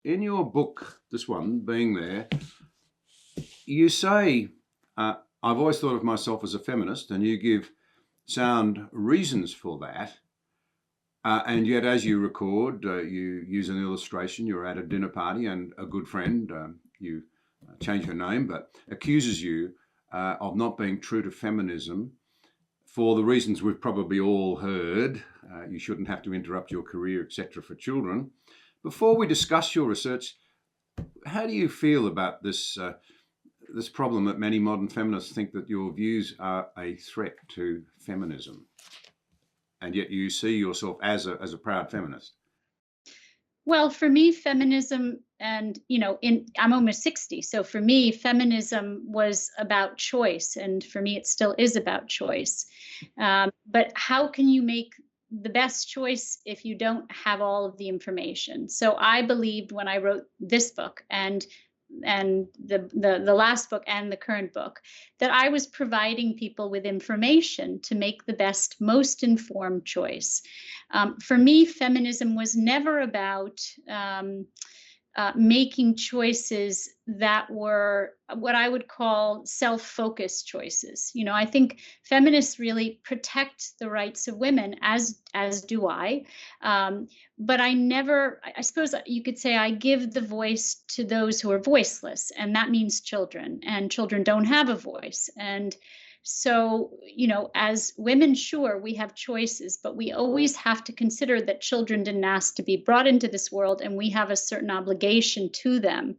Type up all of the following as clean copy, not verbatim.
in your book, this one being there, you say, I've always thought of myself as a feminist, and you give sound reasons for that. And yet, as you record, you use an illustration. You're at a dinner party and a good friend, you change her name, but accuses you of not being true to feminism for the reasons we've probably all heard. You shouldn't have to interrupt your career, etc., for children. Before we discuss your research, how do you feel about this this problem that many modern feminists think that your views are a threat to feminism, and yet you see yourself as a proud feminist? Well, for me, feminism, and I'm almost 60, so for me, feminism was about choice, and for me, it still is about choice. But how can you make the best choice if you don't have all of the information? So I believed when I wrote this book and the last book and the current book, that I was providing people with information to make the best, most informed choice. For me, feminism was never about making choices that were what I would call self-focused choices. I think feminists really protect the rights of women, as do I. But I suppose you could say I give the voice to those who are voiceless, and that means children, and children don't have a voice. And so, as women, sure, we have choices, but we always have to consider that children didn't ask to be brought into this world, and we have a certain obligation to them.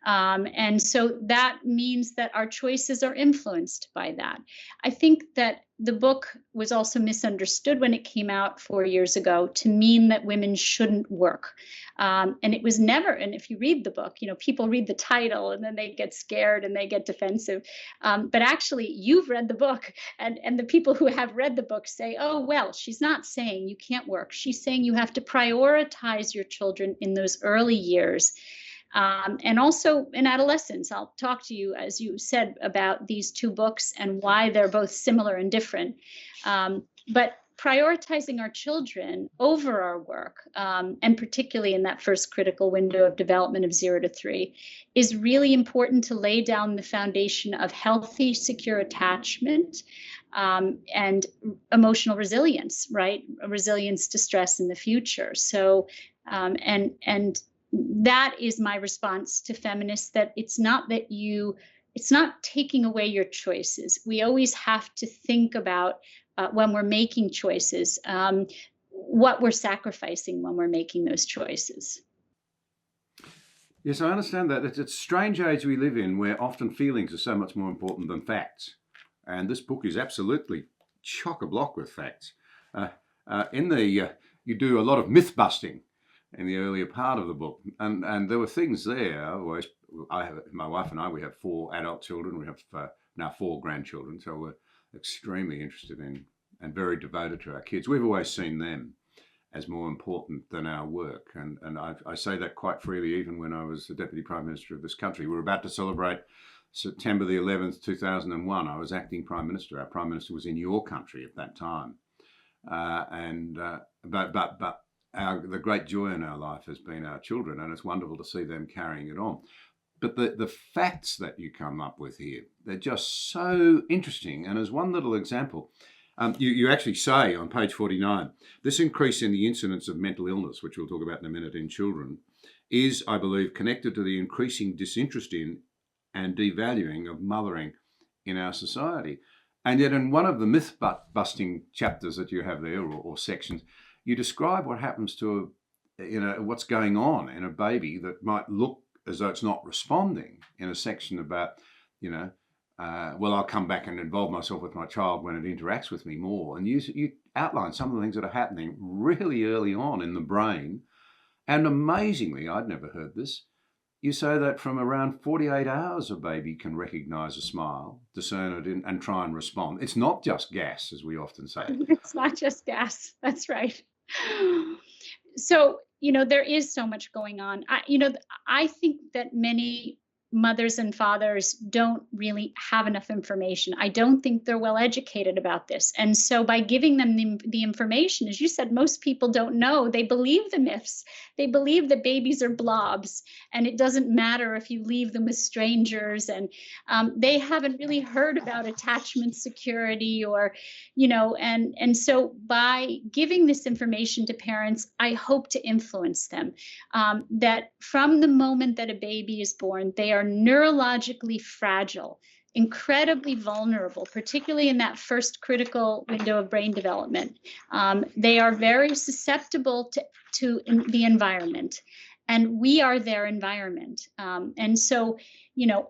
And so that means that our choices are influenced by that. I think that the book was also misunderstood when it came out 4 years ago to mean that women shouldn't work. And it was never, and if you read the book, people read the title and then they get scared and they get defensive. But actually, you've read the book, and the people who have read the book say, oh, well, she's not saying you can't work. She's saying you have to prioritize your children in those early years. And also in adolescence. I'll talk to you, as you said, about these two books and why they're both similar and different. But prioritizing our children over our work, and particularly in that first critical window of development of 0 to 3, is really important to lay down the foundation of healthy, secure attachment, and emotional resilience, right? Resilience to stress in the future. So, and that is my response to feminists, that it's not taking away your choices. We always have to think about when we're making choices, what we're sacrificing when we're making those choices. Yes, I understand that. It's a strange age we live in where often feelings are so much more important than facts. And this book is absolutely chock-a-block with facts. You do a lot of myth busting in the earlier part of the book, and there were things there. My wife and I, we have 4 adult children. We have now 4 grandchildren, so we're extremely interested in and very devoted to our kids. We've always seen them as more important than our work, and I say that quite freely. Even when I was the Deputy Prime Minister of this country, we were about to celebrate September the 11th, 2001. I was acting Prime Minister. Our Prime Minister was in your country at that time, but the great joy in our life has been our children, and it's wonderful to see them carrying it on. But the facts that you come up with here, they're just so interesting. And as one little example, you actually say on page 49, this increase in the incidence of mental illness, which we'll talk about in a minute, in children, is, I believe, connected to the increasing disinterest in and devaluing of mothering in our society. And yet in one of the myth-busting chapters that you have there, or sections, you describe what happens to what's going on in a baby that might look as though it's not responding, in a section about, well, I'll come back and involve myself with my child when it interacts with me more. And you outline some of the things that are happening really early on in the brain. And amazingly, I'd never heard this, you say that from around 48 hours, a baby can recognize a smile, discern it, and try and respond. It's not just gas, as we often say. It's not just gas. That's right. So, there is so much going on. I think that many mothers and fathers don't really have enough information. I don't think they're well educated about this. And so by giving them the information, as you said, most people don't know. They believe the myths. They believe that babies are blobs, and it doesn't matter if you leave them with strangers. And they haven't really heard about attachment security, or, and so by giving this information to parents, I hope to influence them, that from the moment that a baby is born, they are neurologically fragile, incredibly vulnerable, particularly in that first critical window of brain development. They are very susceptible to the environment, and we are their environment. And so,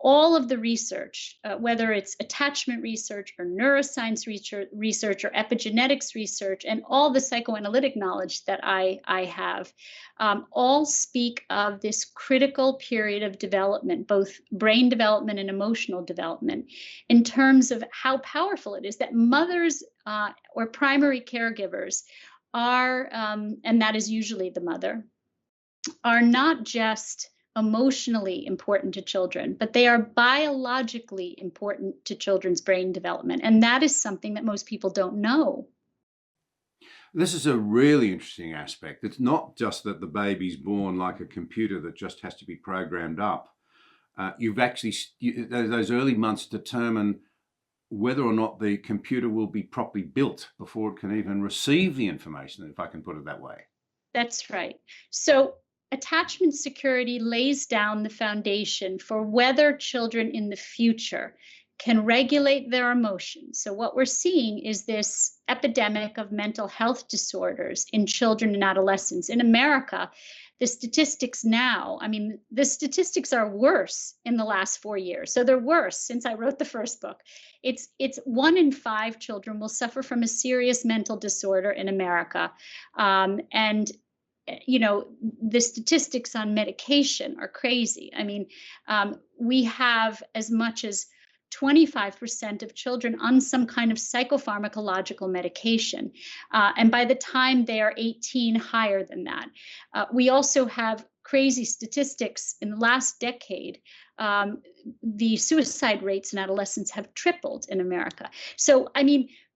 all of the research, whether it's attachment research or neuroscience research or epigenetics research, and all the psychoanalytic knowledge that I have, all speak of this critical period of development, both brain development and emotional development, in terms of how powerful it is that mothers or primary caregivers are, and that is usually the mother, are not just emotionally important to children, but they are biologically important to children's brain development. And that is something that most people don't know. This is a really interesting aspect. It's not just that the baby's born like a computer that just has to be programmed up. You've actually, those early months determine whether or not the computer will be properly built before it can even receive the information, if I can put it that way. That's right. So attachment security lays down the foundation for whether children in the future can regulate their emotions. So what we're seeing is this epidemic of mental health disorders in children and adolescents. In America, the statistics now, the statistics are worse in the last 4 years. So they're worse since I wrote the first book. It's 1 in 5 children will suffer from a serious mental disorder in America. And the statistics on medication are crazy. We have as much as 25% of children on some kind of psychopharmacological medication. And by the time they are 18, higher than that. We also have crazy statistics. In the last decade, the suicide rates in adolescents have tripled in America. So,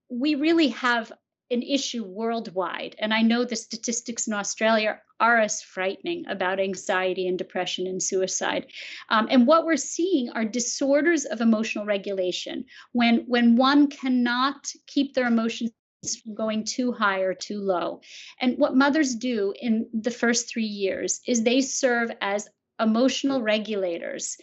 we really have an issue worldwide. And I know the statistics in Australia are as frightening about anxiety and depression and suicide. And what we're seeing are disorders of emotional regulation when one cannot keep their emotions from going too high or too low. And what mothers do in the first 3 years is they serve as emotional regulators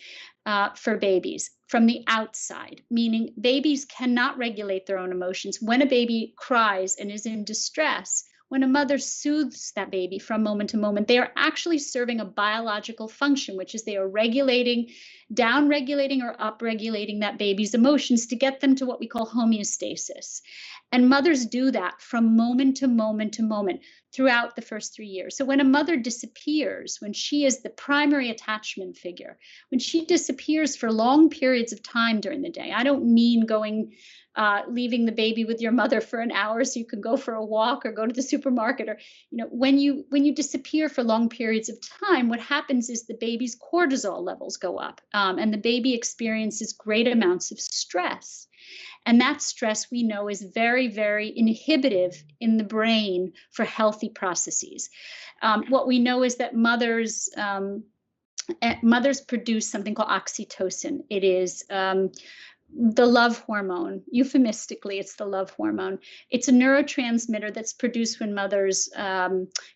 for babies from the outside, meaning babies cannot regulate their own emotions. When a baby cries and is in distress, when a mother soothes that baby from moment to moment, they are actually serving a biological function, which is they are regulating, down-regulating or up-regulating that baby's emotions to get them to what we call homeostasis. And mothers do that from moment to moment to moment throughout the first 3 years. So when a mother disappears, when she is the primary attachment figure, when she disappears for long periods of time during the day, I don't mean leaving the baby with your mother for an hour so you can go for a walk or go to the supermarket, or when you disappear for long periods of time, what happens is the baby's cortisol levels go up, and the baby experiences great amounts of stress. And that stress, we know, is very, very inhibitive in the brain for healthy processes. What we know is that mothers produce something called oxytocin. It is the love hormone. Euphemistically, it's the love hormone. It's a neurotransmitter that's produced when mothers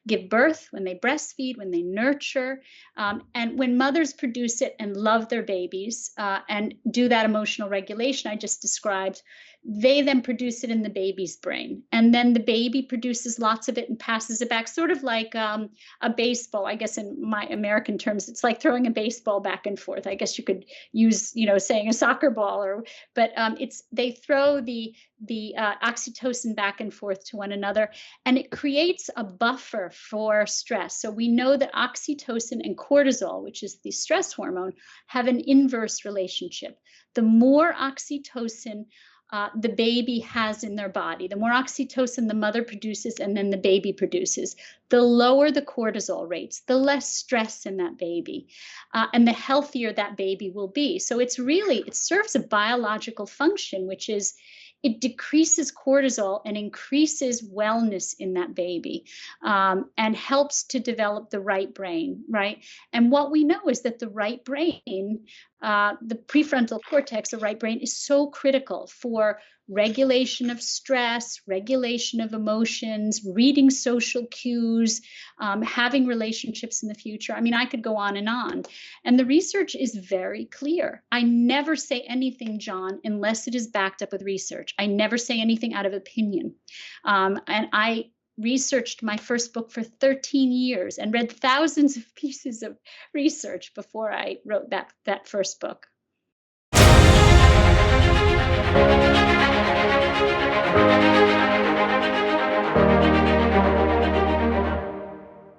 give birth, when they breastfeed, when they nurture. And when mothers produce it and love their babies and do that emotional regulation I just described, they then produce it in the baby's brain. And then the baby produces lots of it and passes it back, sort of like a baseball. I guess in my American terms, it's like throwing a baseball back and forth. I guess you could use, saying a soccer ball, but they throw the oxytocin back and forth to one another, and it creates a buffer for stress. So we know that oxytocin and cortisol, which is the stress hormone, have an inverse relationship. The more oxytocin the baby has in their body, the more oxytocin the mother produces and then the baby produces, the lower the cortisol rates, the less stress in that baby, and the healthier that baby will be. So it serves a biological function, which is it decreases cortisol and increases wellness in that baby, and helps to develop the right brain, right? And what we know is that the right brain, the prefrontal cortex, the right brain, is so critical for regulation of stress, regulation of emotions, reading social cues, having relationships in the future. I mean, I could go on. And the research is very clear. I never say anything, John, unless it is backed up with research. I never say anything out of opinion. And I researched my first book for 13 years and read thousands of pieces of research before I wrote that first book.